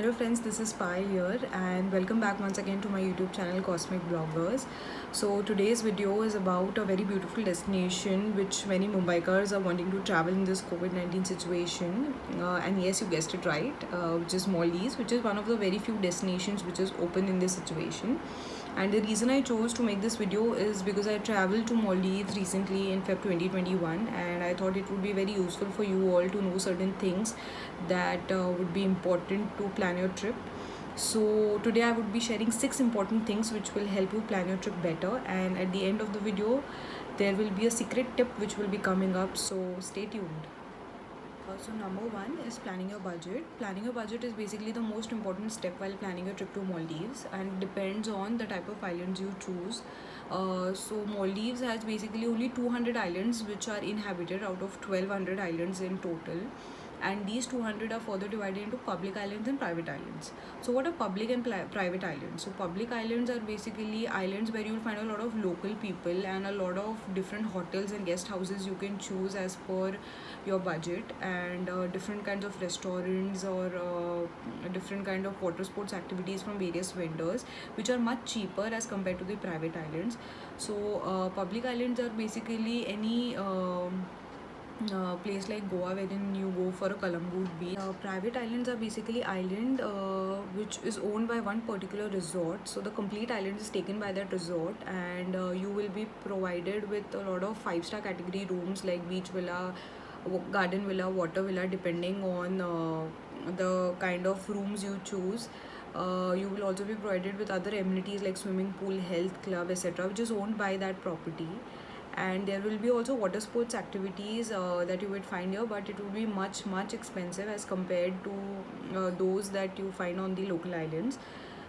Hello friends, this is Pai here and welcome back once again to my YouTube channel Cosmic Bloggers. So today's video is about a very beautiful destination which many Mumbaikars are wanting to travel in this COVID-19 situation. And yes, you guessed it right, which is Maldives, which is one of the very few destinations which is open in this situation. And the reason I chose to make this video is because I traveled to Maldives recently in Feb 2021 and I thought it would be very useful for you all to know certain things that would be important to plan your trip. So today I would be sharing 6 important things which will help you plan your trip better, and at the end of the video there will be a secret tip which will be coming up, so stay tuned. So number one is planning your budget. Planning your budget is basically the most important step while planning your trip to Maldives, and it depends on the type of islands you choose. So Maldives has basically only 200 islands which are inhabited out of 1200 islands in total, and these 200 are further divided into public islands and private islands. So what are public and private islands? So public islands are basically islands where you will find a lot of local people and a lot of different hotels and guest houses you can choose as per your budget, and different kinds of restaurants or different kind of water sports activities from various vendors which are much cheaper as compared to the private islands. So public islands are basically any place like Goa wherein you go for a Kalangut beach. Private islands are basically island which is owned by one particular resort. So the complete island is taken by that resort, and you will be provided with a lot of 5-star category rooms like beach villa, garden villa, water villa, depending on the kind of rooms you choose. You will also be provided with other amenities like swimming pool, health club, etc., which is owned by that property. And there will be also water sports activities that you would find here, but it will be much expensive as compared to those that you find on the local islands.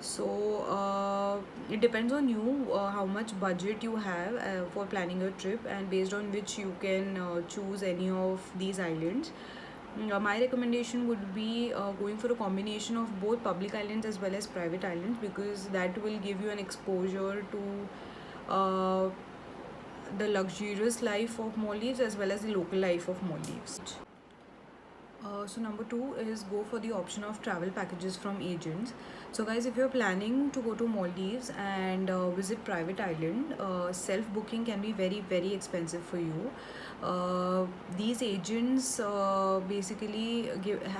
So it depends on you how much budget you have for planning your trip, and based on which you can choose any of these islands. My recommendation would be going for a combination of both public islands as well as private islands, because that will give you an exposure to the luxurious life of Maldives as well as the local life of Maldives. So number two is go for the option of travel packages from agents. So guys, if you're planning to go to Maldives and visit private island, self-booking can be very expensive for you. These agents basically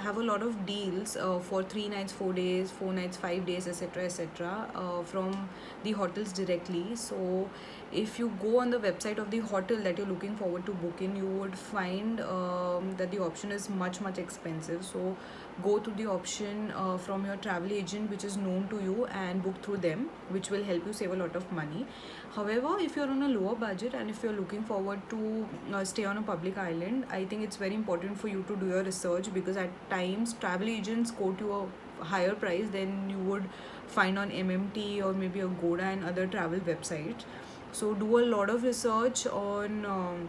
have a lot of deals for 3 nights, 4 days, 4 nights, 5 days, etc., from the hotels directly. So if you go on the website of the hotel that you're looking forward to book in, you would find that the option is much expensive. So go to the option from your travel agent which is known to you and book through them, which will help you save a lot of money. However, if you're on a lower budget and if you're looking forward to stay on a public island, I think it's very important for you to do your research, because at times travel agents quote you a higher price than you would find on MMT or maybe Agoda and other travel websites. So do a lot of research on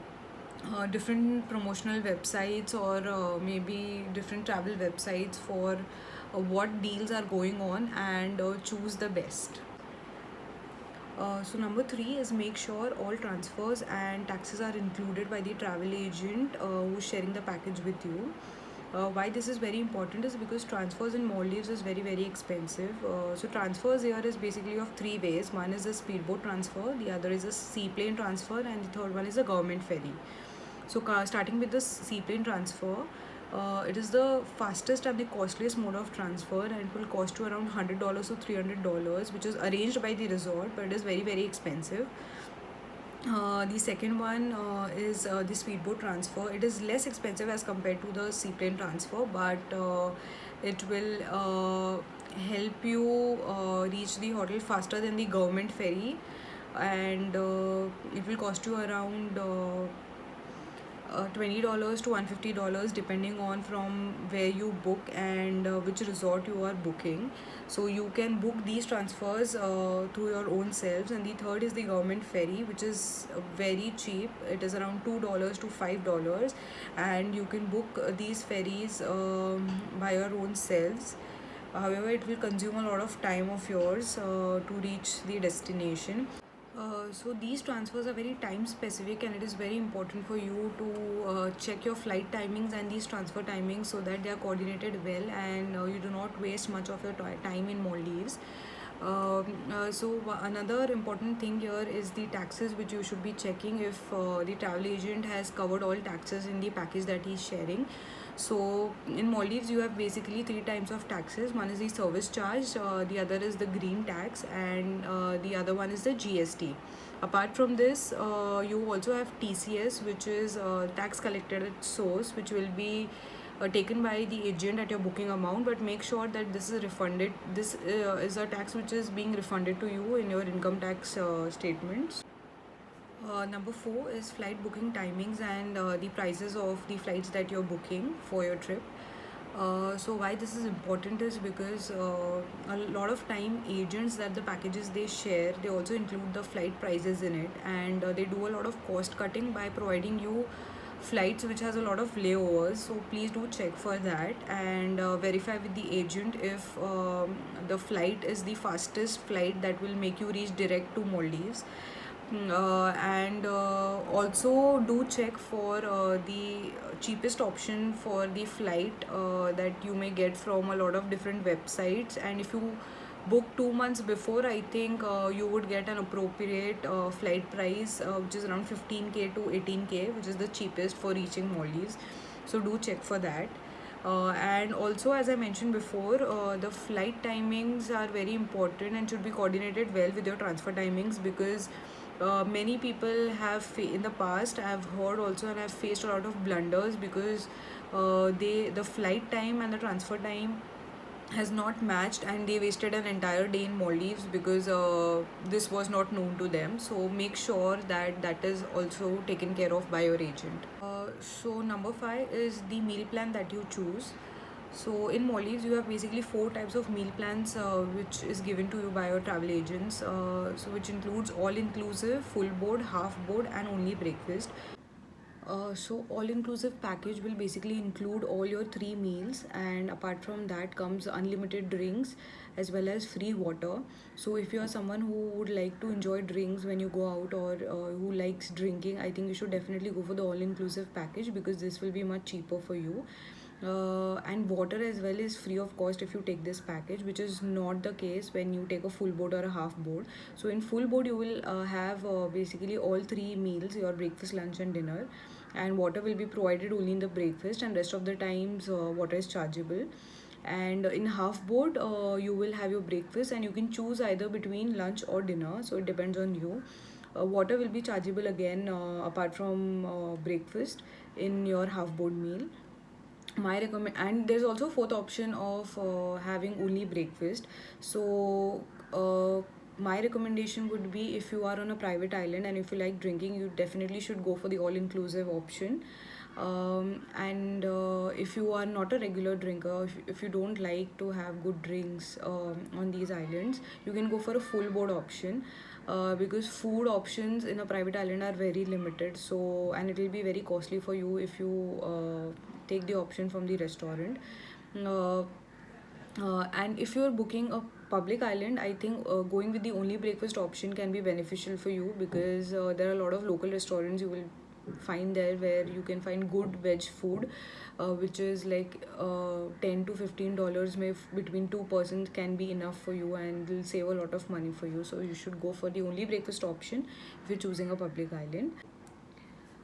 different promotional websites or maybe different travel websites for what deals are going on, and choose the best. So number three is make sure all transfers and taxes are included by the travel agent who's sharing the package with you. Why this is very important is because transfers in Maldives is very expensive. So transfers here is basically of 3 ways. One is a speedboat transfer, the other is a seaplane transfer, and the third one is a government ferry. So starting with the seaplane transfer, it is the fastest and the costliest mode of transfer, and it will cost you around $100 to $300, which is arranged by the resort, but it is very expensive. The second one is the speedboat transfer. It is less expensive as compared to the seaplane transfer, but it will help you reach the hotel faster than the government ferry, and it will cost you around $20 to $150 depending on from where you book and which resort you are booking. So you can book these transfers through your own selves. And the third is the government ferry, which is very cheap. It is around $2 to $5, and you can book these ferries by your own selves. However, it will consume a lot of time of yours to reach the destination. So these transfers are very time specific, and it is very important for you to check your flight timings and these transfer timings so that they are coordinated well, and you do not waste much of your time in Maldives. Another important thing here is the taxes, which you should be checking if the travel agent has covered all taxes in the package that he's sharing. So in Maldives, you have basically three types of taxes. One is the service charge, the other is the green tax, and the other one is the GST. Apart from this, you also have TCS, which is tax collected at source, which will be taken by the agent at your booking amount, but make sure that this is refunded. This is a tax which is being refunded to you in your income tax statements. Number four is flight booking timings and the prices of the flights that you're booking for your trip. So why this is important is because a lot of time agents that the packages they share, they also include the flight prices in it, and they do a lot of cost cutting by providing you flights which has a lot of layovers. So please do check for that, and verify with the agent if the flight is the fastest flight that will make you reach direct to Maldives. And also do check for the cheapest option for the flight that you may get from a lot of different websites, and if you book 2 months before, I think you would get an appropriate flight price which is around 15k to 18k, which is the cheapest for reaching Maldives. So do check for that. And also, as I mentioned before, the flight timings are very important and should be coordinated well with your transfer timings, because many people have in the past I've heard also, and I've faced a lot of blunders because the flight time and the transfer time has not matched, and they wasted an entire day in Maldives because this was not known to them. So make sure that that is also taken care of by your agent. So number five is the meal plan that you choose. So in Maldives, you have basically four types of meal plans, which is given to you by your travel agents. So which includes all inclusive, full board, half board, and only breakfast. So all-inclusive package will basically include all your three meals, and apart from that comes unlimited drinks as well as free water. So if you are someone who would like to enjoy drinks when you go out, or who likes drinking, I think you should definitely go for the all-inclusive package, because this will be much cheaper for you. And water as well is free of cost if you take this package, which is not the case when you take a full board or a half board. So in full board you will have basically all three meals, your breakfast, lunch and dinner, and water will be provided only in the breakfast, and rest of the times water is chargeable. And in half board you will have your breakfast, and you can choose either between lunch or dinner, so it depends on you. Water will be chargeable again, apart from breakfast, in your half board meal. My recommend, and there's also fourth option of having only breakfast. So my recommendation would be, if you are on a private island and if you like drinking, you definitely should go for the all inclusive option. And if you are not a regular drinker, if you don't like to have good drinks on these islands, you can go for a full board option, because food options in a private island are very limited. So, and it will be very costly for you if you take the option from the restaurant. Uh, and if you're booking a public island, I think going with the only breakfast option can be beneficial for you, because there are a lot of local restaurants you will find there where you can find good veg food, which is like $10 to $15 may between two persons can be enough for you, and will save a lot of money for you. So you should go for the only breakfast option if you're choosing a public island.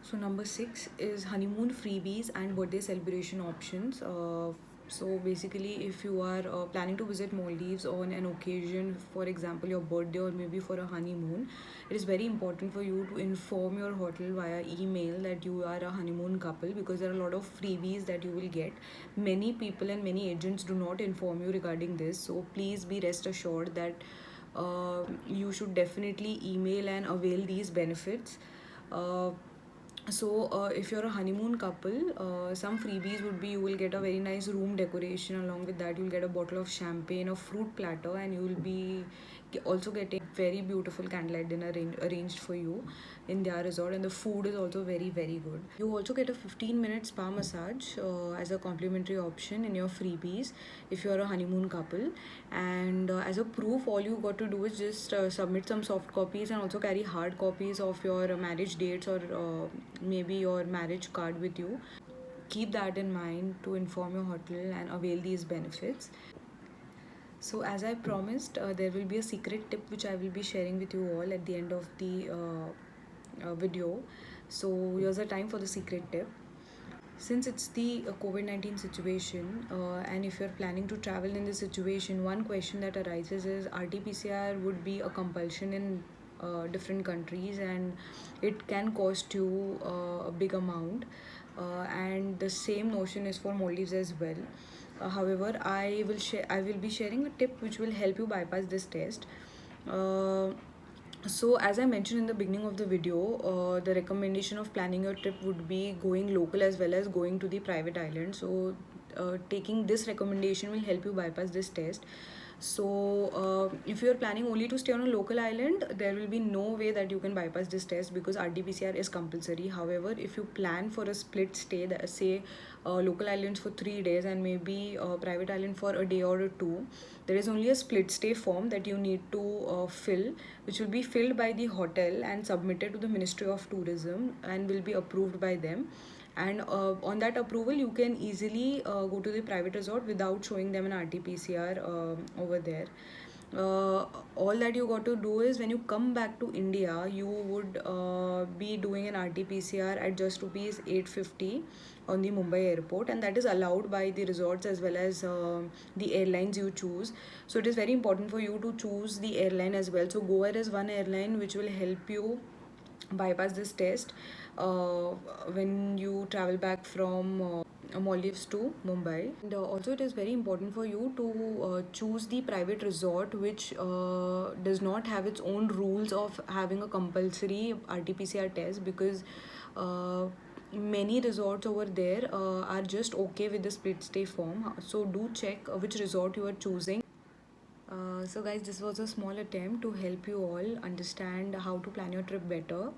So number six is honeymoon freebies and birthday celebration options. So basically, if you are planning to visit Maldives on an occasion, for example, your birthday or maybe for a honeymoon, it is very important for you to inform your hotel via email that you are a honeymoon couple, because there are a lot of freebies that you will get. Many people and many agents do not inform you regarding this. So please be rest assured that you should definitely email and avail these benefits. Uh, So if you're a honeymoon couple, some freebies would be you will get a very nice room decoration. Along with that, you'll get a bottle of champagne, a fruit platter, and you will be also getting very beautiful candlelight dinner arranged for you in their resort. And the food is also very good. You also get a 15-minute spa massage as a complimentary option in your freebies if you're a honeymoon couple. And as a proof, all you got to do is just submit some soft copies and also carry hard copies of your marriage dates or maybe your marriage card with you. Keep that in mind to inform your hotel and avail these benefits. So as I promised, there will be a secret tip which I will be sharing with you all at the end of the video. So here's the time for the secret tip. Since it's the COVID-19 situation, and if you're planning to travel in this situation, one question that arises is RT-PCR would be a compulsion in different countries, and it can cost you a big amount. And the same notion is for Maldives as well. However, I will be sharing a tip which will help you bypass this test. Uh, so as I mentioned in the beginning of the video, the recommendation of planning your trip would be going local as well as going to the private island. So taking this recommendation will help you bypass this test. So if you are planning only to stay on a local island, there will be no way that you can bypass this test because RT-PCR is compulsory. However, if you plan for a split stay, say local islands for 3 days and maybe private island for a day or two, there is only a split stay form that you need to fill, which will be filled by the hotel and submitted to the Ministry of Tourism and will be approved by them. And on that approval, you can easily go to the private resort without showing them an RT-PCR over there. All that you got to do is when you come back to India, you would be doing an RT-PCR at just rupees 850 on the Mumbai airport, and that is allowed by the resorts as well as the airlines you choose. So it is very important for you to choose the airline as well. So Go Air is one airline which will help you bypass this test when you travel back from Maldives to Mumbai. And also, it is very important for you to choose the private resort which does not have its own rules of having a compulsory RT-PCR test, because many resorts over there are just okay with the split stay form. So do check which resort you are choosing. So guys, this was a small attempt to help you all understand how to plan your trip better,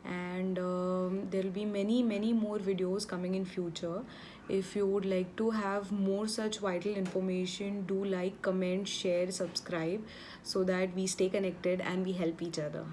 and there will be many more videos coming in future. If you would like to have more such vital information, do like, comment, share, subscribe, so that we stay connected and we help each other.